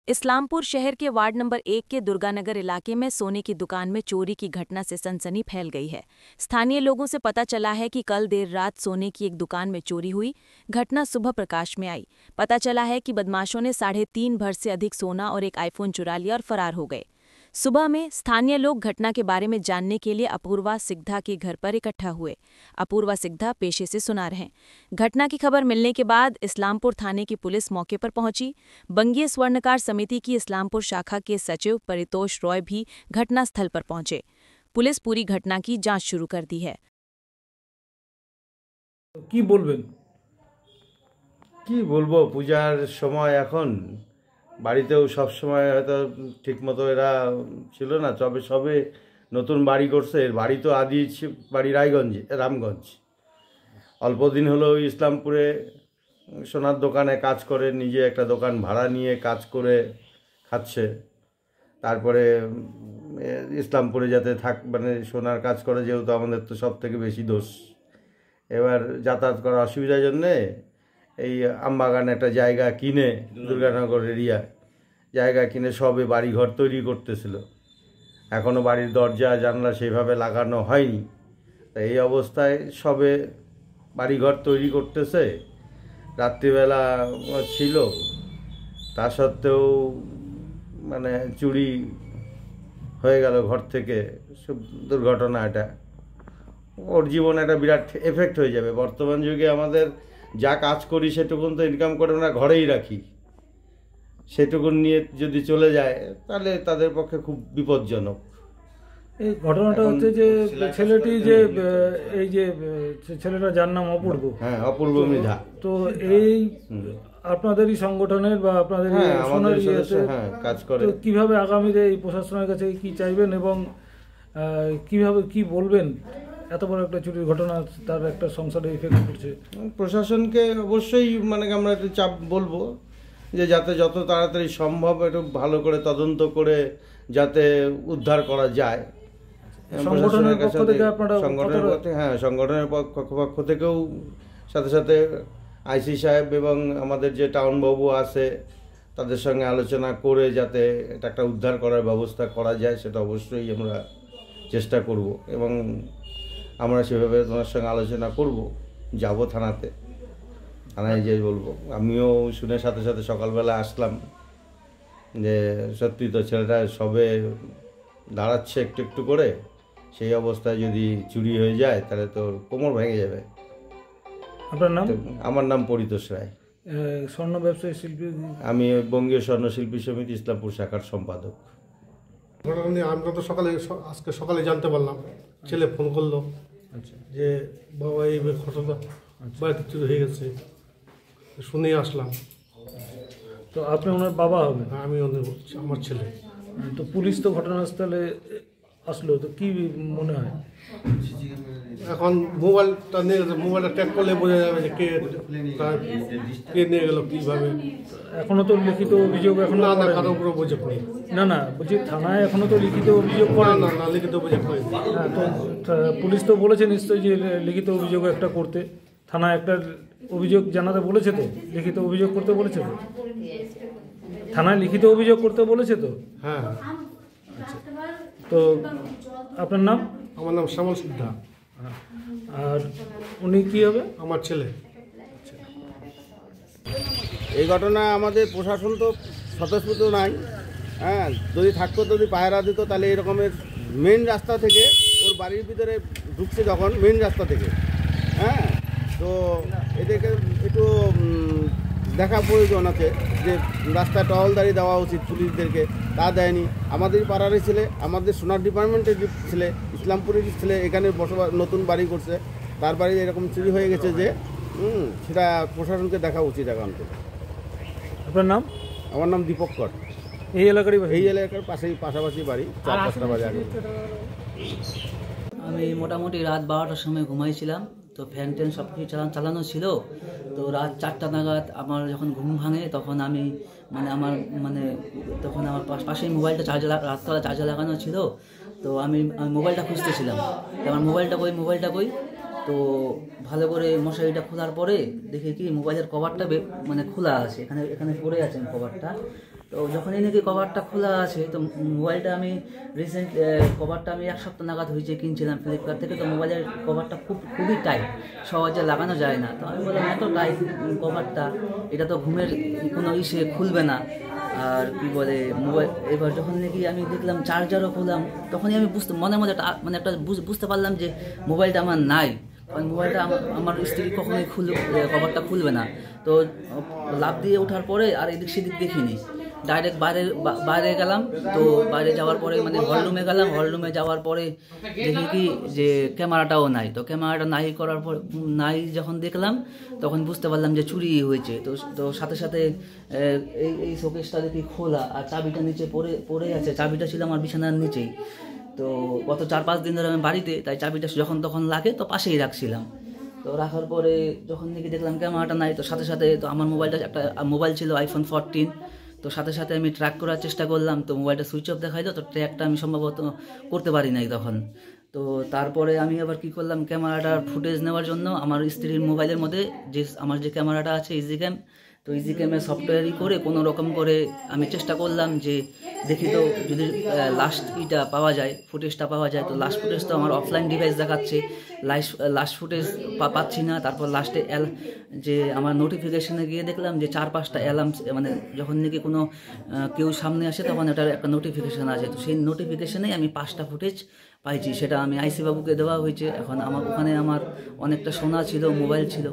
इस्लामपुर शहर के ward number 1 के दुर्गानगर इलाके में सोने की दुकान में चोरी की घटना से सनसनी फैल गई है। स्थानीय लोगों से पता चला है कि कल देर रात सोने की एक दुकान में चोरी हुई। घटना सुबह प्रकाश में आई। पता चला है कि बदमाशों ने 3.5 भर से अधिक सोना और एक आईफोन चुरा लिया और फरार हो गए। सुबह में स्थानीय लोग घटना के बारे में जानने के लिए अपूर्वा सिग्धा के घर पर इकट्ठा हुए। अपूर्वा सिग्धा पेशे से सुनार हैं। घटना की खबर मिलने के बाद इस्लामपुर थाने की पुलिस मौके पर पहुंची। बंगीय स्वर्णकार समिति की इस्लामपुर शाखा के सचिव परितोष रॉय भी घटनास्थल पर पहुंचे। पुलिस पूरी घटना की जांच शुरू कर दी है। কি বলবেন? কি বলবো, পূজার সময় এখন বাড়িতেও সব সময় হয়তো ঠিকমতো এরা ছিল না, তবে সবে নতুন বাড়ি করছে। এর বাড়ি তো আদি বাড়ি রামগঞ্জ। অল্প দিন হলো ইসলামপুরে সোনার দোকানে কাজ করে, নিজে একটা দোকান ভাড়া নিয়ে কাজ করে খাচ্ছে। তারপরে ইসলামপুরে যাতে মানে সোনার কাজ করে, যেহেতু আমাদের তো সব থেকে বেশি দোষ। এবার যাতায়াত করার অসুবিধার জন্যে এই আমবাগানে একটা জায়গা কিনে, দুর্গানগর এরিয়ায় জায়গা কিনে সবে বাড়িঘর তৈরি করতেছিল। এখনও বাড়ির দরজা জানলা সেইভাবে লাগানো হয়নি। তাই এই অবস্থায় সবে বাড়িঘর তৈরি করতেছে। রাত্রিবেলা ছিল, তা সত্ত্বেও মানে চুরি হয়ে গেল ঘর থেকে। দুর্ঘটনা এটা, ওর জীবনে একটা বিরাট এফেক্ট হয়ে যাবে। বর্তমান যুগে আমাদের যা কাজ করি সেটুকুন তো ইনকাম করে আমরা ঘরেই রাখি, সেটুকুন নিয়ে যদি চলে যায় তাহলে তাদের পক্ষে খুব বিপজ্জনক। এই ঘটনাটা হচ্ছে যে ছেলেটি যে এই যে ছেলেটা যার নাম অপূর্ব, হ্যাঁ, অপূর্ব মৃধা, তো এই আপনাদেরই সংগঠনের বা আপনাদের কাজ করে। কিভাবে আগামীতে এই প্রশাসনের কাছে কি চাইবেন এবং কিভাবে কি বলবেন? এত বড় একটা চুরির ঘটনা, তার একটা সংসারে ইফেক্ট করছে। প্রশাসনকে অবশ্যই মানে আমরা একটু চাপ বলবো যে যাতে যত তাড়াতাড়ি সম্ভব একটু ভালো করে তদন্ত করে যাতে উদ্ধার করা যায়। সংগঠনের পক্ষ থেকে আপনারা সংগঠনের পক্ষ থেকেও সাথে সাথে আইসি সাহেব এবং আমাদের যে টাউন বাবু আছে তাদের সঙ্গে আলোচনা করে যাতে এটা একটা উদ্ধার করার ব্যবস্থা করা যায়, সেটা অবশ্যই আমরা চেষ্টা করব এবং আমরা সেভাবে তোমার সঙ্গে আলোচনা করব। যাব থানায় যে বলবো। আমিও শুনে সাথে সাথে সকালবেলা আসলাম যে সত্যি তো ছেলেটা সবে দাঁড়াচ্ছে একটু একটু করে, সেই অবস্থায় যদি চুরি হয়ে যায় তাহলে তো কোমর ভেঙে যাবে। আপনার নাম? আমার নাম পরিতোষ রায়। স্বর্ণ ব্যবসায়ী শিল্পী, আমি বঙ্গীয় স্বর্ণ শিল্পী সমিতি ইসলামপুর শাখার সম্পাদক। আমরা তো আজকে সকালে জানতে পারলাম, ছেলে ফোন করলো যে বাবা এই ঘটনা বাড়িতে চুরি হয়ে গেছে, শুনেই আসলাম। তো আপনি ওনার বাবা হবেন? আমি আমার ছেলে। তো পুলিশ তো ঘটনাস্থলে আসলো, তো কি মনে হয়? এখন মোবাইলটা নিয়ে গেছে, মোবাইলটা ট্র্যাক করলে বোঝা যাবে যে কে নিয়ে গেল, কীভাবে। এখনো তো লিখিত অভিযোগ না কারোর উপরে অভিযোগ নেই। না বলছি থানায় এখনো তো লিখিত অভিযোগ করে না লিখিত অভিযোগ করে। হ্যাঁ, তো পুলিশ তো বলেছে নিশ্চয়ই যে লিখিত অভিযোগ একটা করতে, থানায় একটা অভিযোগ জানাতে বলেছে, তো লিখিত অভিযোগ করতে বলেছে, তো থানায় লিখিত অভিযোগ করতে বলেছে তো। হ্যাঁ। আচ্ছা, তো আপনার নাম? আমার নাম শ্যামল সিদ্ধা। আর উনি কি হবে? আমার ছেলে। এই ঘটনা আমাদের প্রশাসন তো স্বতঃস্ফূর্ত নাই। হ্যাঁ, যদি থাকতো, যদি পায়রা দিত তাহলে এরকমের মেন রাস্তা থেকে ওর বাড়ির ভিতরে ঢুকছে যখন মেন রাস্তা থেকে, হ্যাঁ, তো এদেরকে একটু দেখা প্রয়োজন আছে যে রাস্তায় টহলদারি দেওয়া উচিত পুলিশদেরকে, তা দেয়নি। আমাদের পাড়ারই ছেলে, আমাদের সোনার ডিপার্টমেন্টের ছেলে, ইসলামপুরের ছেলে, এখানে বসবাস নতুন বাড়ি করছে, তার বাড়ি এরকম চুরি হয়ে গেছে যে সেটা প্রশাসনকে দেখা উচিত এখন থেকে। আপনার নাম? আমার নাম দীপক কর। এই এলাকারই? এই এলাকার পাশাপাশি বাড়ি, 4-5টা বাজে আগে। আমি মোটামুটি রাত 12টার সময় ঘুমাইছিলাম, তো ফ্যান ট্যান সব কিছু চালানো ছিল। তো রাত 4টা নাগাদ আমার যখন ঘুম ভাঙে তখন আমি তখন আমার পাশেই মোবাইলটা রাততলা চার্জার লাগানো ছিল। তো আমি মোবাইলটা খুঁজতেছিলাম, আমার মোবাইলটা কই। তো ভালো করে মশারিটা খোলার পরে দেখি কি মোবাইলের কভারটা খোলা আছে, এখানে পড়ে আছে কভারটা। তো যখনই নাকি কভারটা খোলা আছে, তো মোবাইলটা আমি রিসেন্ট কভারটা আমি 1 সপ্তাহ নাগাদ হয়েছে কিনছিলাম ফ্লিপকার্ট থেকে। তো মোবাইলের কভারটা খুবই টাইট, সহজে লাগানো যায় না। তো আমি বললাম এত টাইট কভারটা, এটা তো ঘুমের কোনো ইসে খুলবে না। আর কি বলে মোবাইল, এবার যখন নাকি আমি দেখলাম চার্জারও খুললাম, তখনই আমি মনে মানে একটা বুঝতে পারলাম যে মোবাইলটা আমার নাই। কারণ মোবাইলটা আমার স্ত্রী কখনোই কভারটা খুলবে না। তো লাফ দিয়ে ওঠার পরে আর এদিক সেদিক দেখিনি, ডাইরেক্ট বাইরে গেলাম। তো বাইরে যাওয়ার পরে মানে হলরুমে গেলাম, হলরুমে যাওয়ার পরে দেখি কি যে ক্যামেরাটাও নাই। তো ক্যামেরাটা নাই যখন দেখলাম, তখন বুঝতে পারলাম যে চুরি হয়েছে। তো সাথে সাথে এই শোকেসটা দেখি খোলা, আর চাবিটা নিচে পড়ে আছে। চাবিটা ছিল আমার বিছানার নিচেই। তো গত 4-5 দিন ধরে আমি বাড়িতে, তাই চাবিটা যখন তখন লাগে তো পাশেই রাখছিলাম। তো রাখার পরে যখন দেখি দেখলাম ক্যামেরাটা নাই, তো সাথে সাথে তো আমার মোবাইলটা একটা মোবাইল ছিল iPhone 14। তো সাথে সাথে আমি ট্র্যাক করার চেষ্টা করলাম, তো মোবাইলটা সুইচ অফ দেখাইলো। তো ট্র্যাকটা আমি সম্ভবত করতে পারি নাই তখন। তো তারপরে আমি আবার কি করলাম, ক্যামেরাটার ফুটেজ নেওয়ার জন্য আমার স্ত্রীর মোবাইলের মধ্যে আমার যে ক্যামেরাটা আছে ইজিক্যাম, তো ইজিক্যামের সফটওয়্যারই করে কোনো রকম করে আমি চেষ্টা করলাম যে দেখি তো যদি লাস্ট পাওয়া যায়, ফুটেজটা পাওয়া যায়। তো লাস্ট ফুটেজ তো আমার অফলাইন ডিভাইস দেখাচ্ছে, লাস্ট ফুটেজ পাচ্ছি না। তারপর লাস্টে যে আমার নোটিফিকেশনে গিয়ে দেখলাম যে 4-5টা অ্যালার্ম, মানে যখন নাকি কোনো কেউ সামনে আসে তখন এটার একটা নোটিফিকেশান আছে। তো সেই নোটিফিকেশানেই আমি 5টা ফুটেজ পাইছি। সেটা আমি আইসি বাবুকে দেওয়া হয়েছে। এখন ওখানে আমার অনেকটা সোনা ছিল, মোবাইল ছিল।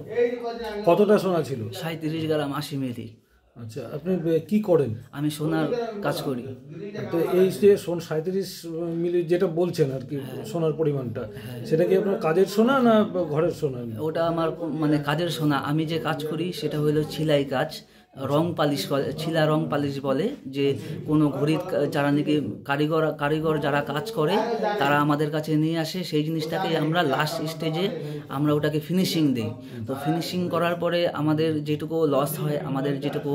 কতটা সোনা ছিল? 37 গ্রাম 80 মিলি। আচ্ছা, আপনি কি করেন? আমি সোনার কাজ করি। তো এই যে 37 মিলি যেটা বলছেন আর কি, সোনার পরিমাণটা, সেটা কি আপনার কাজের সোনা না ঘরের সোনা? ওটা আমার মানে কাজের সোনা। আমি যে কাজ করি সেটা হলো ছিলাই কাজ, রং পালিশ, ছিলা রং পালিশ বলে। যে কোনো ঘড়ির যারা নাকি কারিগর যারা কাজ করে তারা আমাদের কাছে নিয়ে আসে, সেই জিনিসটাকে আমরা লাস্ট স্টেজে আমরা ওটাকে ফিনিশিং দিই। তো ফিনিশিং করার পরে আমাদের যেটুকু লস হয়, আমাদের যেটুকু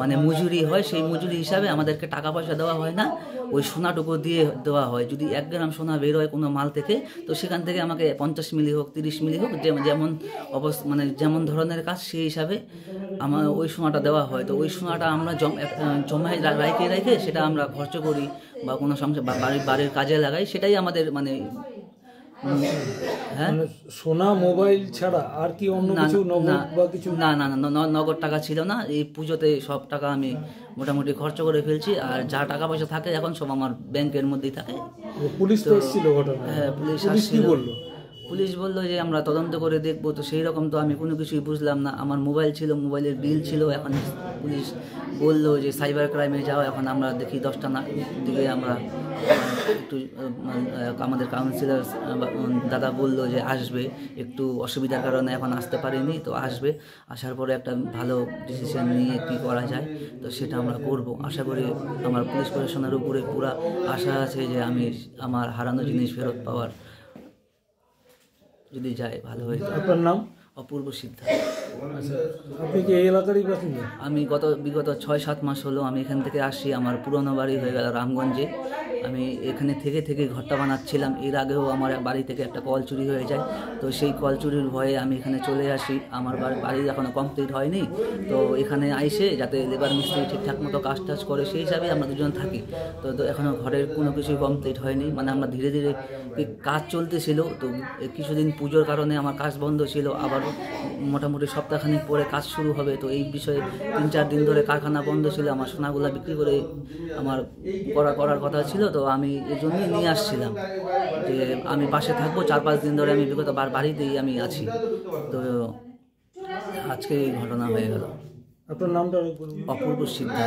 মানে মজুরি হয়, সেই মজুরি হিসাবে আমাদেরকে টাকা পয়সা দেওয়া হয় না, ওই সোনাটুকু দিয়ে দেওয়া হয়। যদি 1 গ্রাম সোনা বের হয় কোনো মাল থেকে, তো সেখান থেকে আমাকে 50 মিলি হোক 30 মিলি হোক, যেমন মানে যেমন ধরনের কাজ সেই হিসাবে আমার ওই সোনাটা দেওয়া হয়। তো ওই সোনাটা আমরা জমায় রেখে সেটা আমরা খরচ করি বা কোনো সংসার বাড়ির কাজে লাগাই, সেটাই আমাদের মানে। হ্যাঁ, সোনা মোবাইল ছাড়া আর কি অন্য কিছু নগদ বা কিছু? না, নগদ টাকা ছিল না। এই পুজোতে সব টাকা আমি মোটামুটি খরচ করে ফেলছি। আর যা টাকা পয়সা থাকে এখন সব আমার ব্যাংকের মধ্যেই থাকে। পুলিশ তো এসেছিল ঘটনা? হ্যাঁ, পুলিশ কি বললো? পুলিশ বললো যে আমরা তদন্ত করে দেখবো। তো সেই রকম তো আমি কোনো কিছুই বুঝলাম না। আমার মোবাইল ছিল, মোবাইলের বিল ছিল। এখন পুলিশ বললো যে সাইবার ক্রাইমে যাও। এখন আমরা দেখি 10টা দিকে আমরা একটু আমাদের কাউন্সিলর দাদা বললো যে আসবে, একটু অসুবিধার কারণে এখন আসতে পারিনি, তো আসবে। আসার পরে একটা ভালো ডিসিশন নিয়ে কী করা যায় তো সেটা আমরা করব। আশা করি আমার পুলিশ প্রশাসনের উপরে পুরো আশা আছে যে আমি আমার হারানো জিনিস ফেরত পাওয়ার যদি যায় ভালো হয়ে যায়। আপনার নাম? অপূর্ব সিদ্ধা। আচ্ছা, আপনি কি এই এলাকারই বাসিন্দা? আমি বিগত 6-7 মাস হলো আমি এখান থেকে আসি। আমার পুরনো বাড়ি হয়ে গেল রামগঞ্জে। আমি এখানে থেকে ঘরটা বানাচ্ছিলাম। এর আগেও আমার বাড়ি থেকে একটা কল চুরি হয়ে যায়। তো সেই কল চুরির ভয়ে আমি এখানে চলে আসি। আমার বাড়ি এখনও কমপ্লিট হয়নি। তো এখানে আইসে যাতে লেবার মিস্ত্রি ঠিকঠাক মতো কাজ টাজ করে সেই হিসাবে আমরা দুজন থাকি। তো এখনও ঘরের কোনো কিছুই কমপ্লিট হয়নি। মানে আমরা ধীরে ধীরে কাজ চলতেছিল। তো কিছুদিন পুজোর কারণে আমার কাজ বন্ধ ছিল। আবার মোটামুটি সপ্তাহখানিক পরে কাজ শুরু হবে। তো এই বিষয়ে 3-4 দিন ধরে কারখানা বন্ধ ছিল। আমার সোনাগুলা বিক্রি করে আমার করার কথা ছিল। তো আমি এই জন্যই নিয়ে আসছিলাম যে আমি পাশে থাকবো। 4-5 দিন ধরে আমি বিগত বাড়িতেই আমি আছি। তো আজকে এই ঘটনা হয়ে গেল। আপনার নামটা? অপূর্ব সিদ্ধা।